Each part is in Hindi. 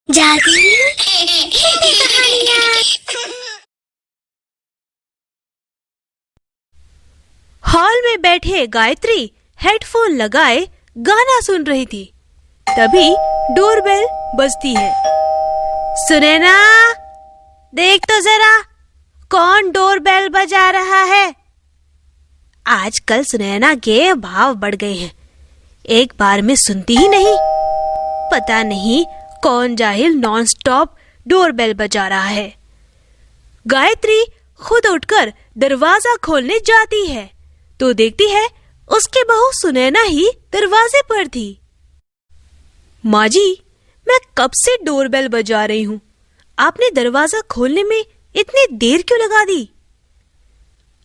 जादू कहानियाँ। हॉल में बैठे गायत्री हेडफोन लगाए गाना सुन रही थी। तभी डोरबेल बजती है। सुनैना, देख तो जरा कौन डोरबेल बजा रहा है। आजकल सुनैना के भाव बढ़ गए हैं, एक बार में सुनती ही नहीं। पता नहीं कौन जाहिल नॉन स्टॉप डोरबेल बजा रहा है। गायत्री खुद उठकर दरवाजा खोलने जाती है तो देखती है उसकी बहू सुनैना ही दरवाजे पर थी। माँ जी, मैं कब से डोरबेल बजा रही हूँ, आपने दरवाजा खोलने में इतनी देर क्यों लगा दी?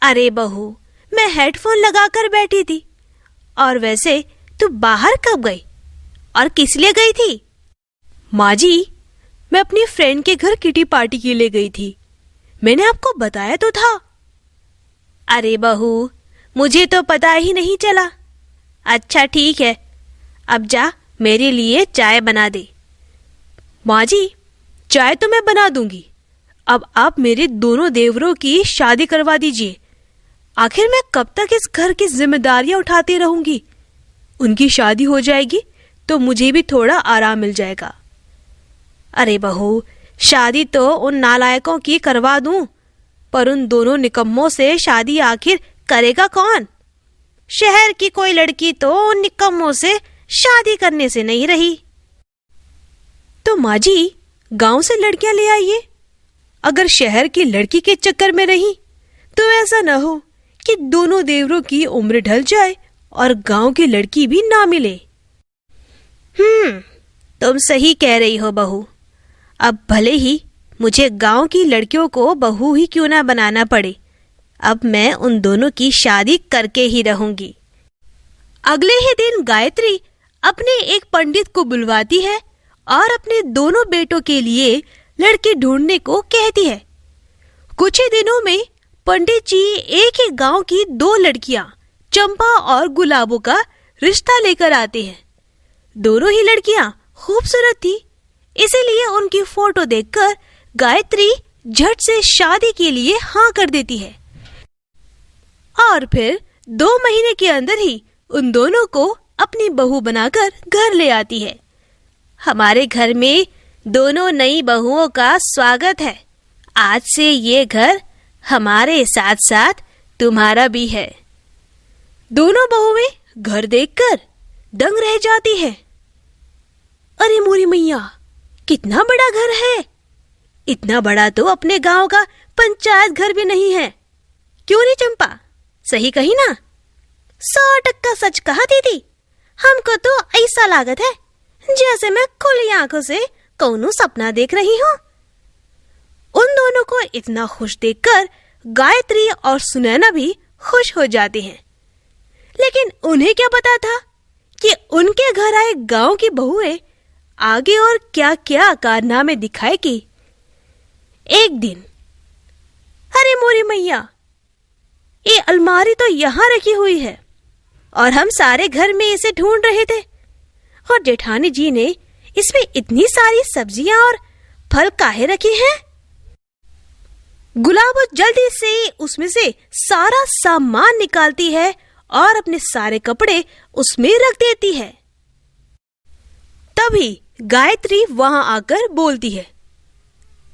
अरे बहू, मैं हेडफोन लगाकर बैठी थी। और वैसे तू बाहर कब गई और किस लिए गई थी? माँ जी, मैं अपनी फ्रेंड के घर किटी पार्टी के लिए गई थी। मैंने आपको बताया तो था। अरे बहू, मुझे तो पता ही नहीं चला। अच्छा ठीक है, अब जा मेरे लिए चाय बना दे। माँ जी, चाय तो मैं बना दूंगी, अब आप मेरे दोनों देवरों की शादी करवा दीजिए। आखिर मैं कब तक इस घर की जिम्मेदारियां उठाती रहूंगी? उनकी शादी हो जाएगी तो मुझे भी थोड़ा आराम मिल जाएगा। अरे बहू, शादी तो उन नालायकों की करवा दूं, पर उन दोनों निकम्मों से शादी आखिर करेगा कौन? शहर की कोई लड़की तो उन निकम्मों से शादी करने से नहीं रही। तो माँ जी, गांव से लड़कियां ले आइए। अगर शहर की लड़की के चक्कर में रही तो ऐसा न हो कि दोनों देवरों की उम्र ढल जाए और गांव की लड़की भी ना मिले। तुम सही कह रही हो बहू। अब भले ही मुझे गांव की लड़कियों को बहू ही क्यों ना बनाना पड़े, अब मैं उन दोनों की शादी करके ही रहूंगी। अगले ही दिन गायत्री अपने एक पंडित को बुलवाती है और अपने दोनों बेटों के लिए लड़की ढूंढने को कहती है। कुछ ही दिनों में पंडित जी एक ही गांव की दो लड़कियां, चंपा और गुलाबों का रिश्ता लेकर आते हैं। दोनों ही लड़कियां खूबसूरत थी, इसीलिए उनकी फोटो देखकर गायत्री झट से शादी के लिए हाँ कर देती है और फिर 2 महीने के अंदर ही उन दोनों को अपनी बहू बनाकर घर ले आती है। हमारे घर में दोनों नई बहुओं का स्वागत है। आज से ये घर हमारे साथ साथ तुम्हारा भी है। दोनों बहुएं घर देखकर दंग रह जाती है। अरे मोरी मैया, कितना बड़ा घर है! इतना बड़ा तो अपने गांव का पंचायत घर भी नहीं है। क्यों नहीं चंपा, सही कही ना? 100% सच कहा दीदी। हमको तो ऐसा लागत है जैसे मैं खुली आंखों से कौनो सपना देख रही हूँ। उन दोनों को इतना खुश देखकर गायत्री और सुनैना भी खुश हो जाती हैं। लेकिन उन्हें क्या पता था कि उनके घर आए गांव की बहुएं आगे और क्या क्या कारनामे दिखाएगी। एक दिन, अरे मोरी मैया, ये अलमारी तो यहाँ रखी हुई है और हम सारे घर में इसे ढूंढ रहे थे, और जेठानी जी ने इसमें इतनी सारी सब्जियां और फल काहे रखे हैं? गुलाबो जल्दी से उसमें से सारा सामान निकालती है और अपने सारे कपड़े उसमें रख देती है। तभी गायत्री वहां आकर बोलती है,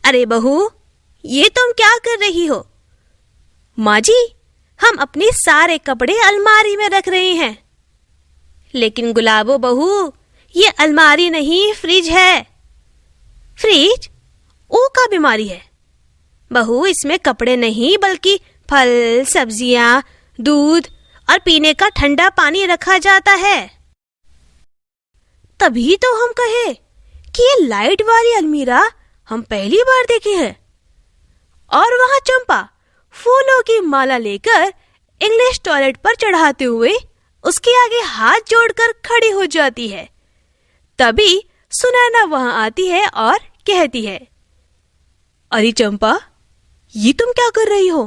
अरे बहू, ये तुम क्या कर रही हो? माँ जी, हम अपने सारे कपड़े अलमारी में रख रहे हैं। लेकिन गुलाबो बहू, ये अलमारी नहीं, फ्रिज है। फ्रिज? वो का बीमारी है बहू, इसमें कपड़े नहीं बल्कि फल, सब्जियां, दूध और पीने का ठंडा पानी रखा जाता है। तभी तो हम कहे कि ये लाइट वाली अलमीरा हम पहली बार देखे हैं। और वहां चंपा फूलों की माला लेकर इंग्लिश टॉयलेट पर चढ़ाते हुए उसके आगे हाथ जोड़कर खड़ी हो जाती है। तभी सुनैना वहां आती है और कहती है, अरे चंपा, ये तुम क्या कर रही हो?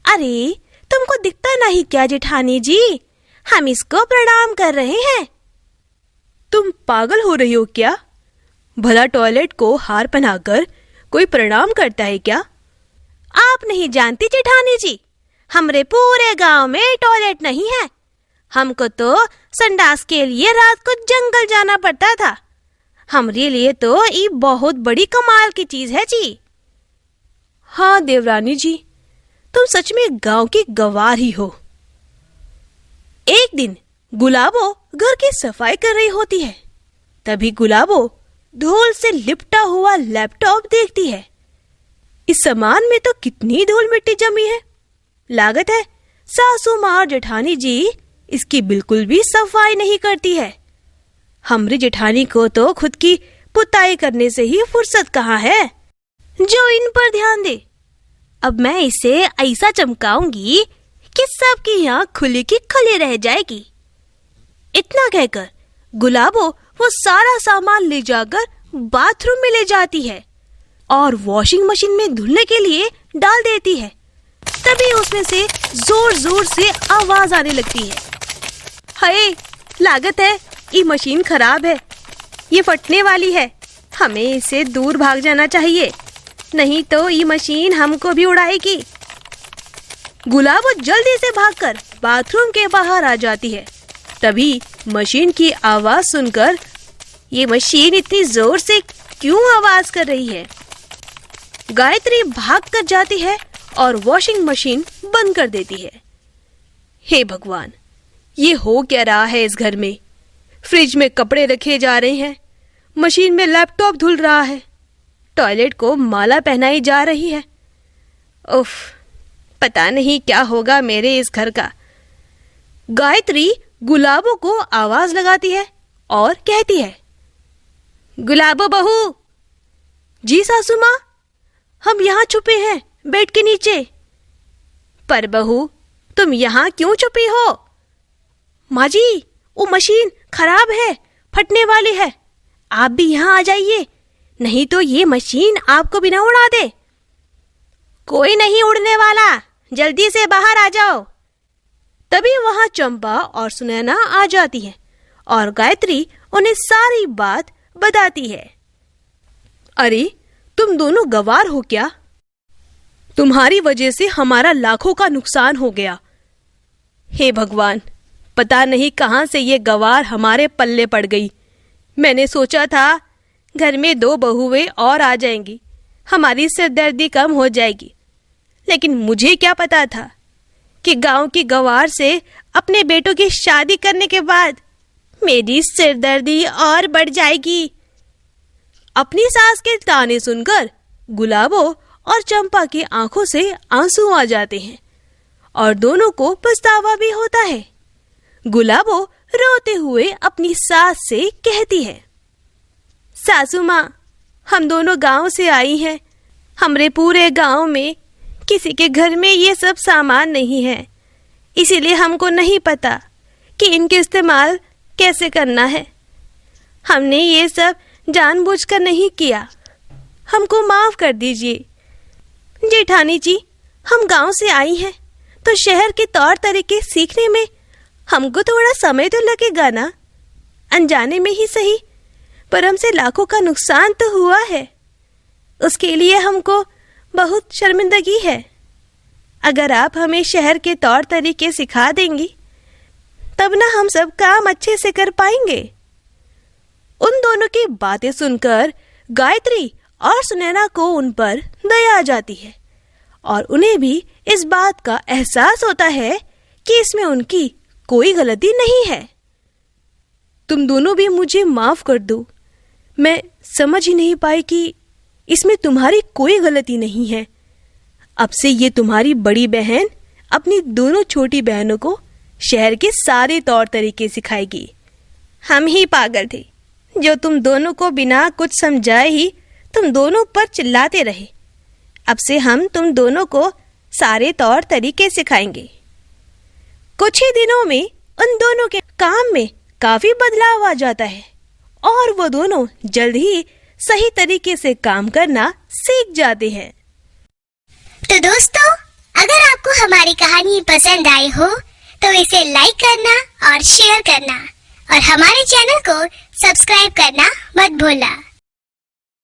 अरे तुमको दिखता नहीं क्या जेठानी जी, हम इसको प्रणाम कर रहे हैं। तुम पागल हो रही हो क्या? भला टॉयलेट को हार पहनाकर कोई प्रणाम करता है क्या? आप नहीं जानती जेठानी जी, हमरे पूरे गांव में टॉयलेट नहीं है। हमको तो संडास के लिए रात को जंगल जाना पड़ता था। हमारे लिए तो ये बहुत बड़ी कमाल की चीज है जी। हाँ देवरानी जी, तुम सच में गांव की गवार ही हो। एक दिन गुलाबो घर की सफाई कर रही होती है। तभी गुलाबो धूल से लिपटा हुआ लैपटॉप देखती है। इस सामान में तो कितनी धूल मिट्टी जमी है। लागत है सासू माँ और जेठानी जी इसकी बिल्कुल भी सफाई नहीं करती है। हमरी जेठानी को तो खुद की पुताई करने से ही फुर्सत कहाँ है जो इन पर ध्यान दे। अब मैं इसे ऐसा चमकाऊंगी कि सबकी आँख खुली की खुली रह जाएगी। इतना कहकर गुलाबो वो सारा सामान ले जाकर बाथरूम में ले जाती है और वॉशिंग मशीन में धुलने के लिए डाल देती है। तभी उसमें से जोर जोर से आवाज आने लगती है। हाय, लागत है ये मशीन खराब है, ये फटने वाली है। हमें इसे दूर भाग जाना चाहिए, नहीं तो ये मशीन हमको भी उड़ाएगी। गुलाबो जल्दी से भागकर बाथरूम के बाहर आ जाती है। तभी मशीन की आवाज सुनकर ये मशीन इतनी जोर से क्यों आवाज कर रही है? गायत्री भागकर जाती है और वॉशिंग मशीन बंद कर देती है। हे भगवान, ये हो क्या रहा है इस घर में? फ्रिज में कपड़े रखे जा रहे हैं, मशीन में लैपटॉप धुल रहा है, टॉयलेट को माला पहनाई जा रही है। उफ, पता नहीं क्या होगा मेरे इस घर का। गायत्री गुलाबो को आवाज लगाती है और कहती है, गुलाबो बहू। जी सासू माँ, हम यहाँ छुपे हैं बेड के नीचे। पर बहू, तुम यहाँ क्यों छुपी हो? माँ जी, वो मशीन खराब है, फटने वाली है। आप भी यहाँ आ जाइए, नहीं तो ये मशीन आपको भी ना उड़ा दे। कोई नहीं उड़ने वाला, जल्दी से बाहर आ जाओ। तभी वहां चंपा और सुनैना आ जाती है और गायत्री उन्हें सारी बात बताती है। अरे, तुम दोनों गवार हो क्या? तुम्हारी वजह से हमारा लाखों का नुकसान हो गया। हे भगवान, पता नहीं कहां से ये गवार हमारे पल्ले पड़ गई। मैंने सोचा था घर में 2 बहुएं और आ जाएंगी, हमारी सिरदर्दी कम हो जाएगी। लेकिन मुझे क्या पता था कि गांव की गवार से अपने बेटों की शादी करने के बाद मेरी सिरदर्दी और बढ़ जाएगी। अपनी सास के ताने सुनकर गुलाबो और चंपा की आंखों से आंसू आ जाते हैं और दोनों को पछतावा भी होता है। गुलाबो रोते हुए अपनी सास से कहती है, सासू माँ, हम दोनों गांव से आई हैं। हमरे पूरे गांव में किसी के घर में ये सब सामान नहीं है, इसीलिए हमको नहीं पता कि इनके इस्तेमाल कैसे करना है। हमने ये सब जानबूझकर नहीं किया, हमको माफ कर दीजिए। जेठानी जी, हम गांव से आई हैं तो शहर के तौर तरीके सीखने में हमको थोड़ा समय तो लगेगा ना, अनजाने में ही सही, पर हमसे लाखों का नुकसान तो हुआ है। उसके लिए हमको बहुत शर्मिंदगी है। अगर आप हमें शहर के तौर तरीके सिखा देंगी तब ना हम सब काम अच्छे से कर पाएंगे। उन दोनों की बातें सुनकर गायत्री और सुनैना को उन पर दया आ जाती है और उन्हें भी इस बात का एहसास होता है कि इसमें उनकी कोई गलती नहीं है। तुम दोनों भी मुझे माफ कर दो, मैं समझ ही नहीं पाई कि इसमें तुम्हारी कोई गलती नहीं है। अब से ये तुम्हारी बड़ी बहन अपनी दोनों छोटी बहनों को शहर के सारे तौर तरीके सिखाएगी। हम ही पागल थे जो तुम दोनों को बिना कुछ समझाए ही तुम दोनों पर चिल्लाते रहे। अब से हम तुम दोनों को सारे तौर तरीके सिखाएंगे। कुछ ही दिनों में उन दोनों के काम में काफी बदलाव आ जाता है और वो दोनों जल्द ही सही तरीके से काम करना सीख जाते हैं। तो दोस्तों, अगर आपको हमारी कहानी पसंद आई हो तो इसे लाइक करना और शेयर करना और हमारे चैनल को सब्सक्राइब करना मत भूलना।